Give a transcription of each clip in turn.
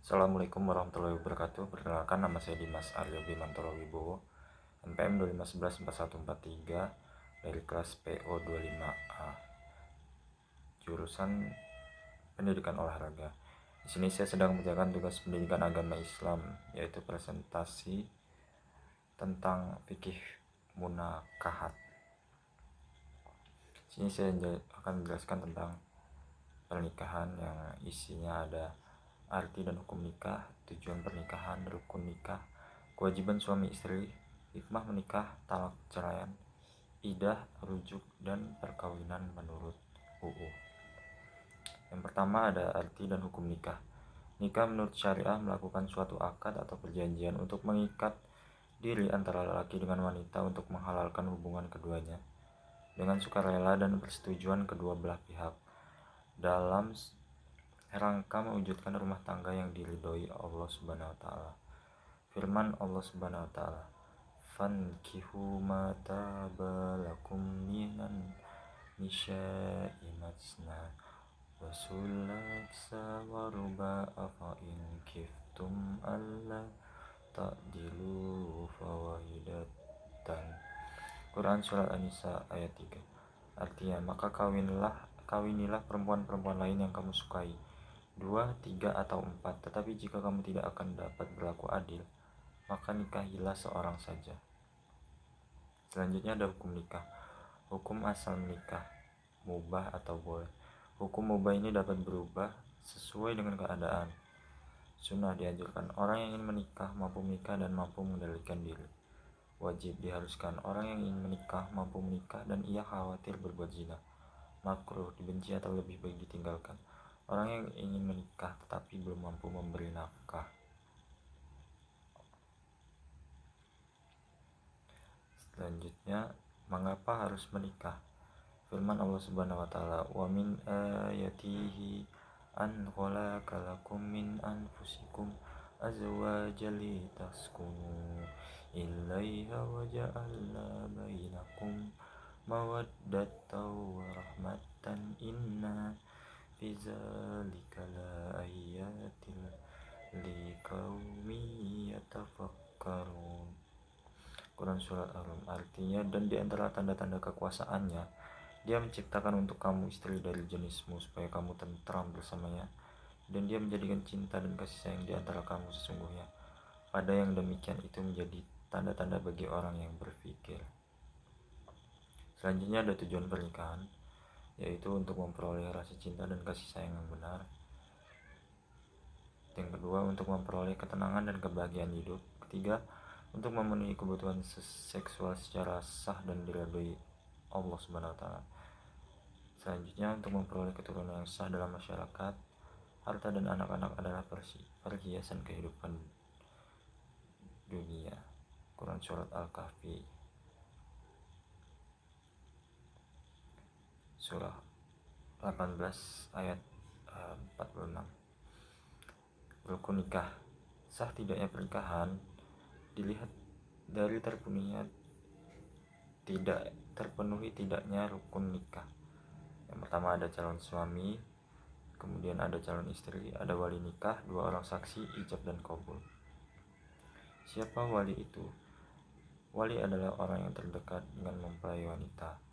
Assalamualaikum warahmatullahi wabarakatuh. Perkenalkan, nama saya Dimas Aryo Bimantoro Wibowo, NPM 25114143 dari kelas PO25A, jurusan Pendidikan Olahraga. Di sini saya sedang mengerjakan tugas pendidikan agama Islam, yaitu presentasi tentang fikih munakahat. Di sini saya akan menjelaskan tentang pernikahan yang isinya ada arti dan hukum nikah, tujuan pernikahan, rukun nikah, kewajiban suami istri, hikmah menikah, talak ceraian, idah, rujuk, dan perkawinan menurut UU. Yang pertama ada arti dan hukum nikah. Nikah menurut syariah melakukan suatu akad atau perjanjian untuk mengikat diri antara lelaki dengan wanita untuk menghalalkan hubungan keduanya dengan sukarela dan persetujuan kedua belah pihak dalam rangka mewujudkan rumah tangga yang diridhoi Allah Subhanahu wa taala. Firman Allah Subhanahu wa taala, "Fankihu ma taba lakum minan nisa'i masna wa sulatsa wa ruba'a fa in kiftum alla ta'dilu fawahidatan." Quran Surat An-Nisa ayat 3. Artinya, maka kawinilah perempuan-perempuan lain yang kamu sukai, 2, 3, atau 4. Tetapi jika kamu tidak akan dapat berlaku adil, maka nikahilah seorang saja. Selanjutnya ada hukum nikah. Hukum asal menikah, mubah atau boleh. Hukum mubah ini dapat berubah sesuai dengan keadaan. Sunnah dianjurkan. Orang yang ingin menikah mampu menikah dan mampu mengendalikan diri. Wajib diharuskan. Orang yang ingin menikah mampu menikah dan ia khawatir berbuat zina. Makruh, dibenci atau lebih baik ditinggalkan. Orang yang ingin menikah tetapi belum mampu memberi nafkah. Selanjutnya, mengapa harus menikah? Firman Allah Subhanahu wa taala, "Wa min ayatihi an khalaqa lakum min anfusikum azwajan litaskunu ilaiha wa ja'alna bainakum mawaddatan wa rahmatan inna fi dzalika laayatin liqaumin yatafakkarun." Quran Surat Ar-Rum. Artinya, dan di antara tanda-tanda kekuasaannya, Dia menciptakan untuk kamu istri dari jenismu supaya kamu tentram bersamanya, dan Dia menjadikan cinta dan kasih sayang di antara kamu sesungguhnya. Pada yang demikian itu menjadi tanda-tanda bagi orang yang berpikir. Selanjutnya ada tujuan pernikahan, yaitu untuk memperoleh rasa cinta dan kasih sayang yang benar. Yang kedua, untuk memperoleh ketenangan dan kebahagiaan hidup. Ketiga, untuk memenuhi kebutuhan seksual secara sah dan diridhoi Allah Subhanahu wa taala. Selanjutnya, untuk memperoleh keturunan yang sah dalam masyarakat. Harta dan anak-anak adalah perhiasan kehidupan dunia. Quran Surat Al-Kahfi surah 18 ayat 46. Rukun nikah. Sah tidaknya pernikahan dilihat dari tidak terpenuhi tidaknya rukun nikah. Yang pertama ada calon suami, kemudian ada calon istri, ada wali nikah, 2 orang saksi, ijab dan qabul. Siapa wali itu? Wali adalah orang yang terdekat dengan mempelai wanita.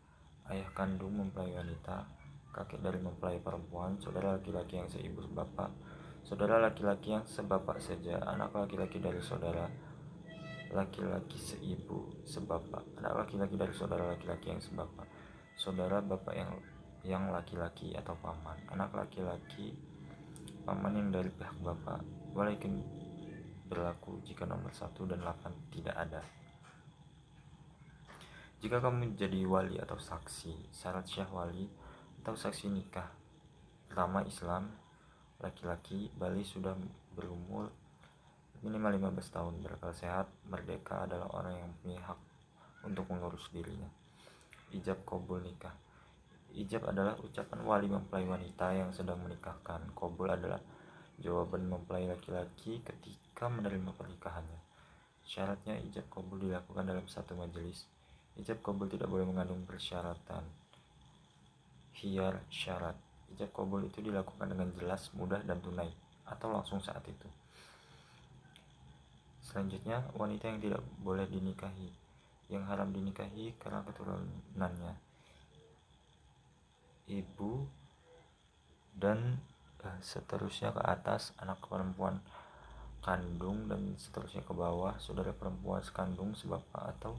Ayah kandung mempelai wanita, kakek dari mempelai perempuan, saudara laki-laki yang seibu bapak, saudara laki-laki yang sebapak saja, anak laki-laki dari saudara laki-laki seibu sebapak, anak laki-laki dari saudara laki-laki yang sebapak, saudara bapak yang laki-laki atau paman, anak laki-laki paman yang dari pihak bapak. Walaupun berlaku jika nomor 1 dan 8 tidak ada. Jika kamu jadi wali atau saksi, syarat syah wali atau saksi nikah. Pertama, Islam, laki-laki, balik sudah berumur minimal 15 tahun, berakal sehat, merdeka, adalah orang yang punya hak untuk mengurus dirinya. Ijab qabul nikah. Ijab adalah ucapan wali mempelai wanita yang sedang menikahkan. Qabul adalah jawaban mempelai laki-laki ketika menerima pernikahannya. Syaratnya ijab qabul dilakukan dalam satu majelis. Ijab qabul tidak boleh mengandung persyaratan. Khiyar syarat. Ijab qabul itu dilakukan dengan jelas, mudah, dan tunai. atau langsung saat itu. Selanjutnya, wanita yang tidak boleh dinikahi, yang haram dinikahi karena keturunannya, ibu dan seterusnya ke atas, anak perempuan kandung, dan seterusnya ke bawah, saudara perempuan sekandung, sebapak atau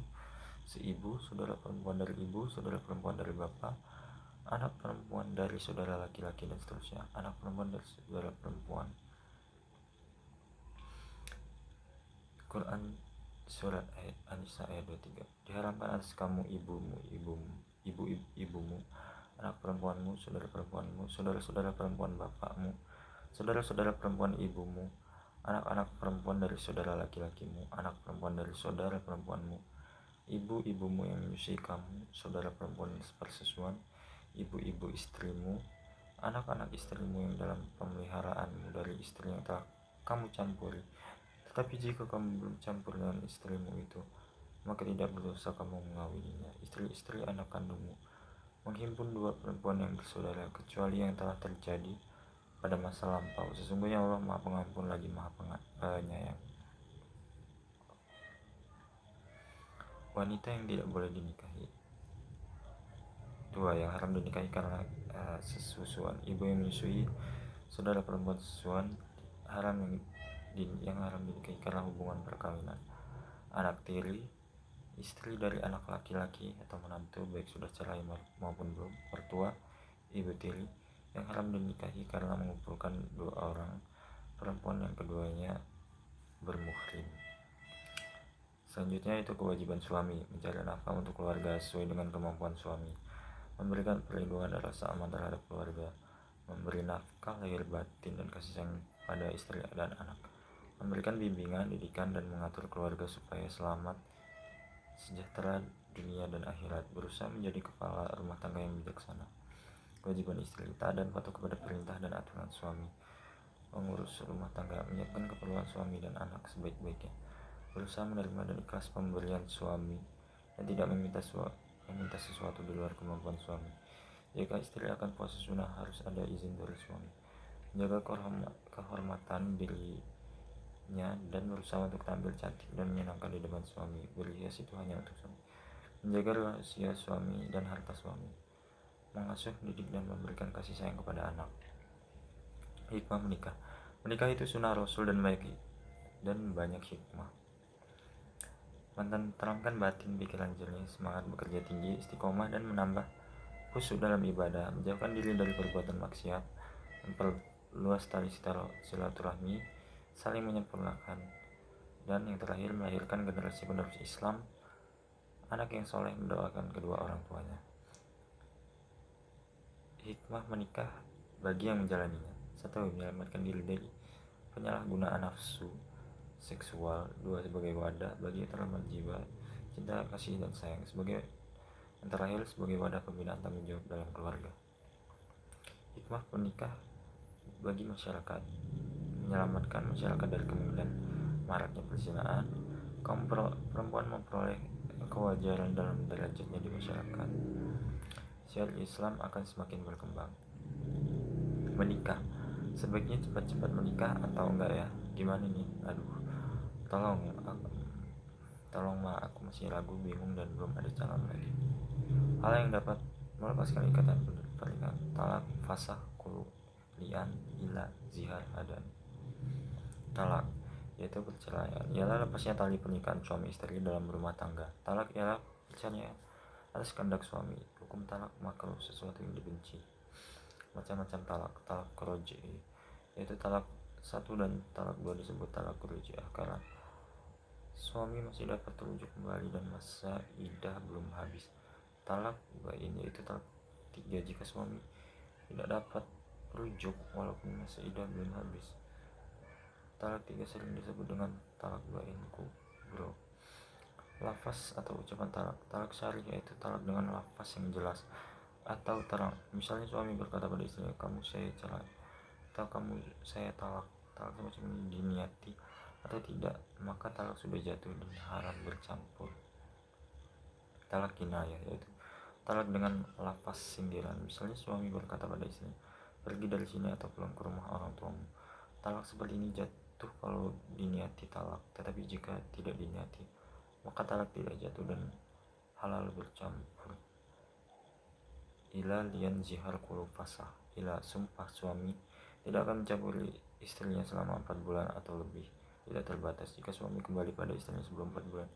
seibu, saudara perempuan dari ibu, saudara perempuan dari bapak, anak perempuan dari saudara laki-laki, dan seterusnya, anak perempuan dari saudara perempuan. Quran Surat An-Nisa ayat 23. Diharamkan atas kamu ibumu, anak perempuanmu, saudara perempuanmu, saudara-saudara perempuan bapakmu, saudara-saudara perempuan ibumu, anak-anak perempuan dari saudara laki-lakimu, anak perempuan dari saudara perempuanmu, ibu-ibumu yang menyusui kamu, saudara perempuan persesuan, ibu-ibu istrimu, anak-anak istrimu yang dalam pemeliharaanmu dari istri yang telah kamu campuri. Tetapi jika kamu belum campur dengan istrimu itu, maka tidak berdosa kamu mengawininya. Istri-istri anak kandungmu menghimpun dua perempuan yang bersaudara, kecuali yang telah terjadi pada masa lampau. Sesungguhnya Allah Maha Pengampun lagi Maha Penyayang. Wanita yang tidak boleh dinikahi. 2. Yang haram dinikahi karena sesusuan. Ibu yang menyusui, saudara perempuan sesusuan, yang haram dinikahi karena hubungan perkawinan. Anak tiri, istri dari anak laki-laki atau menantu, baik sudah cerai maupun belum. Mertua, ibu tiri, yang haram dinikahi karena mengumpulkan dua orang perempuan yang keduanya bermuhrim. Selanjutnya itu kewajiban suami, mencari nafkah untuk keluarga sesuai dengan kemampuan suami, memberikan perlindungan dan rasa aman terhadap keluarga, memberi nafkah lahir batin dan kasih sayang pada istri dan anak, memberikan bimbingan, didikan, dan mengatur keluarga supaya selamat, sejahtera dunia dan akhirat, berusaha menjadi kepala rumah tangga yang bijaksana. Kewajiban istri, taat dan patuh kepada perintah dan aturan suami, mengurus rumah tangga, menyiapkan keperluan suami dan anak sebaik-baiknya, berusaha menerima dan ikhlas pemberian suami, dan tidak meminta sesuatu di luar kemampuan suami. Jika istri akan puasa sunnah, harus ada izin dari suami. Menjaga kehormatan dirinya dan berusaha untuk tampil cantik dan menyenangkan di depan suami. Berhias itu hanya untuk suami. Menjaga rahasia suami dan harta suami. Mengasuh, mendidik, dan memberikan kasih sayang kepada anak. Hikmah menikah. Menikah itu sunnah Rasul dan banyak hikmah. Menenteramkan batin, pikiran jernih, semangat bekerja tinggi, istiqomah, dan menambah khusyuk dalam ibadah, menjauhkan diri dari perbuatan maksiat, memperluas tali silaturahmi, saling menyempurnakan, dan yang terakhir melahirkan generasi penerus Islam, anak yang soleh, mendoakan kedua orang tuanya. Hikmah menikah bagi yang menjalaninya. 1. Menyelamatkan diri dari penyalahgunaan nafsu seksual. 2. Sebagai wadah bagi terhormat jiwa, cinta, kasih, dan sayang. Yang terakhir sebagai wadah pembinaan tanggung jawab dalam keluarga. Hikmah menikah bagi masyarakat, menyelamatkan masyarakat dari kemungkinan maraknya perzinahan. Kaum perempuan memperoleh kewajaran dalam derajatnya di masyarakat. Syariat Islam akan semakin berkembang. Menikah, sebaiknya cepat-cepat menikah atau enggak ya? Gimana nih? Tolong ma, aku masih ragu, bingung, dan belum ada calon lagi. Hal yang dapat melepaskan ikatan pernikahan: talak, fasakh, li'an, ila, zihar, adan. Talak, yaitu perceraian, ialah lepasnya tali pernikahan suami istri dalam rumah tangga. Talak ialah perceraian atas kehendak suami. Hukum talak makruh, sesuatu yang dibenci. Macam-macam talak. Talak roj'i, yaitu talak 1 dan talak 2 disebut talak roj'iah karena suami masih dapat terujuk kembali dan masa iddah belum habis. Talak bain, yaitu talak 3 jika suami tidak dapat rujuk walaupun masa iddah belum habis. Talak 3 sering disebut dengan talak bain kubro. Lafaz atau ucapan talak. Talak syar'i yaitu talak dengan lafaz yang jelas atau terang. Misalnya suami berkata pada istrinya, kamu saya cerai, atau kamu saya talak. Talak semacam ini diniati atau tidak, maka talak sudah jatuh dan haram bercampur. Talak kinayah, yaitu talak dengan lafaz sindiran. Misalnya suami berkata pada istrinya, pergi dari sini atau pulang ke rumah orang tuamu. Talak seperti ini jatuh kalau diniati talak, tetapi jika tidak diniati, maka talak tidak jatuh dan halal bercampur. Ila lian zihar kulub fasah. Ila sumpah suami tidak akan mencampuri istrinya selama 4 bulan atau lebih, tidak terbatas. Jika suami kembali pada istrinya sebelum 4 bulan,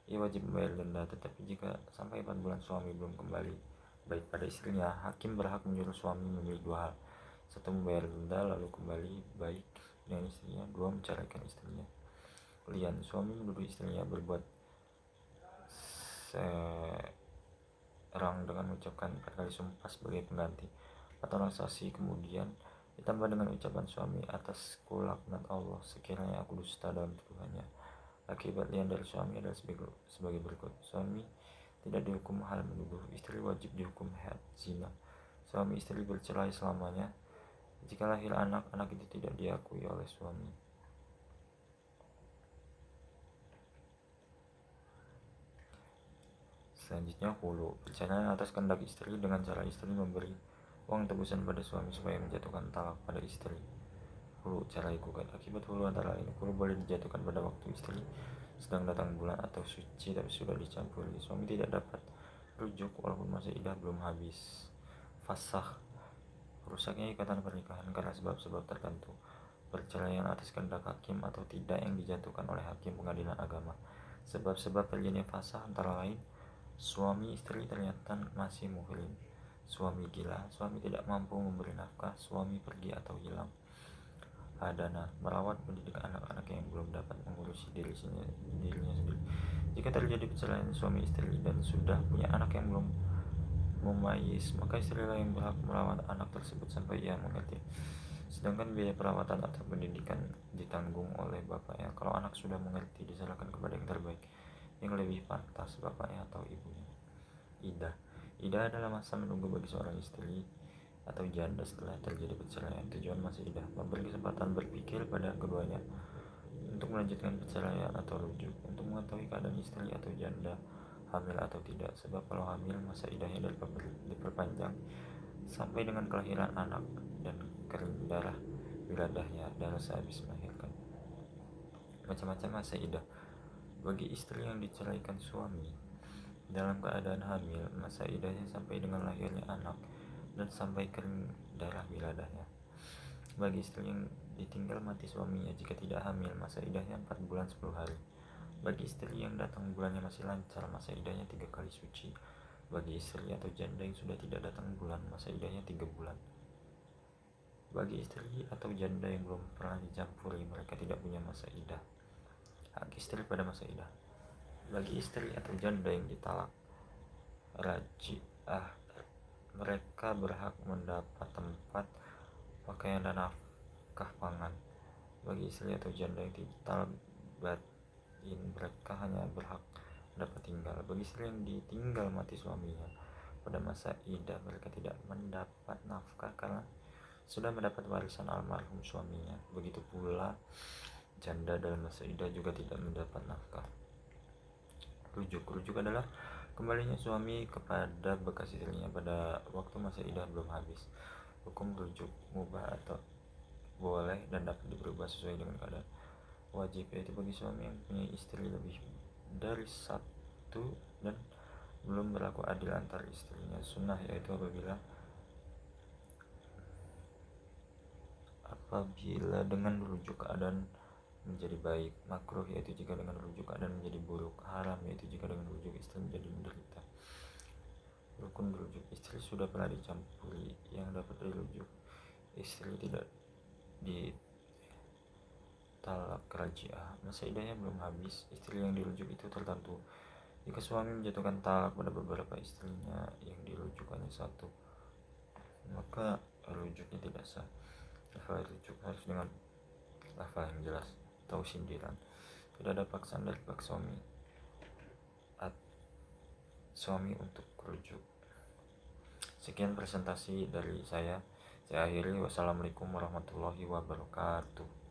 ia wajib membayar denda. Tetapi jika sampai 4 bulan suami belum kembali baik pada istrinya, hakim berhak menyuruh suami memilih dua hal: satu, membayar denda lalu kembali baik dengan istrinya; dua, menceraikan istrinya. Lian, suami menuduh istrinya berbuat serang dengan mengucapkan 4 kali sumpah sebagai pengganti atau orang saksi, kemudian ditambah dengan ucapan suami, atasku laknat Allah sekiranya aku dusta dalam tuduhannya. Akibat lian dari suami adalah sebagai berikut: suami tidak dihukum hal menuduh, istri wajib dihukum had zina. Suami istri bercerai selamanya. Jika lahir anak, anak itu tidak diakui oleh suami. Selanjutnya hulu, perceraian atas kehendak istri dengan cara istri memberi uang tebusan pada suami supaya menjatuhkan talak pada istri. Hulu, cara gugat. Akibat hulu antara lain, hulu boleh dijatuhkan pada waktu istri sedang datang bulan atau suci tapi sudah dicampuri. Suami tidak dapat rujuk walaupun masa idah belum habis. Fasah, rusaknya ikatan pernikahan karena sebab-sebab tertentu. Perceraian atas kehendak hakim atau tidak yang dijatuhkan oleh hakim pengadilan agama. Sebab-sebab terjadinya fasah antara lain: suami istri ternyata masih muhrim, suami gila, suami tidak mampu memberi nafkah, suami pergi atau hilang. Hadana, merawat mendidik anak-anak yang belum dapat mengurusi dirinya sendiri. Jika terjadi perceraian suami istri dan sudah punya anak yang belum memayis, maka istrilah yang berhak merawat anak tersebut sampai ia mengerti. Sedangkan biaya perawatan atau pendidikan ditanggung oleh bapaknya. Kalau anak sudah mengerti, diserahkan kepada yang terbaik, yang lebih pantas, bapaknya atau ibunya. Idah. Idah adalah masa menunggu bagi seorang istri atau janda setelah terjadi perceraian. Tujuan masa idah memberi kesempatan berpikir pada keduanya untuk melanjutkan perceraian atau rujuk, untuk mengetahui keadaan istri atau janda hamil atau tidak. Sebab kalau hamil, masa idahnya diperpanjang sampai dengan kelahiran anak dan kering darah wiladahnya, darah sehabis melahirkan. Macam-macam masa idah bagi istri yang diceraikan suami. Dalam keadaan hamil, masa idahnya sampai dengan lahirnya anak dan sampai kering darah wiladahnya. Bagi istri yang ditinggal mati suaminya jika tidak hamil, masa idahnya 4 bulan 10 hari. Bagi istri yang datang bulannya masih lancar, masa idahnya 3 kali suci. Bagi istri atau janda yang sudah tidak datang bulan, masa idahnya 3 bulan. Bagi istri atau janda yang belum pernah dicampuri, mereka tidak punya masa idah. Hak istri pada masa idah. Bagi istri atau janda yang ditalak raji'ah, mereka berhak mendapat tempat, pakaian dan nafkah pangan. Bagi istri atau janda yang ditalak batin, mereka hanya berhak mendapat tinggal. Bagi istri yang ditinggal mati suaminya pada masa idah, mereka tidak mendapat nafkah karena sudah mendapat warisan almarhum suaminya. Begitu pula janda dalam masa idah juga tidak mendapat nafkah. Rujuk adalah kembalinya suami kepada bekas istrinya pada waktu masa idah belum habis. Hukum rujuk mubah atau boleh dan dapat berubah sesuai dengan keadaan. Wajib, yaitu bagi suami yang punya istri lebih dari satu dan belum berlaku adil antar istrinya. Sunnah, yaitu apabila dengan rujuk keadaan menjadi baik. Makruh, yaitu jika dengan rujuk keadaan menjadi buruk. Haram, yaitu jika dengan rujuk istri menjadi menderita. Rukun rujuk, istri sudah pernah dicampuri, yang dapat dirujuk istri tidak ditalak raji'ah, masa idahnya belum habis. Istri yang dirujuk itu tertentu. Jika suami menjatuhkan talak pada beberapa istrinya yang dirujuk hanya satu, maka rujuknya tidak sah. Lafal rujuk harus dengan lafal yang jelas atau sindiran. Tidak ada paksaan dari pihak suami untuk rujuk. Sekian presentasi dari saya akhiri. Wassalamualaikum warahmatullahi wabarakatuh.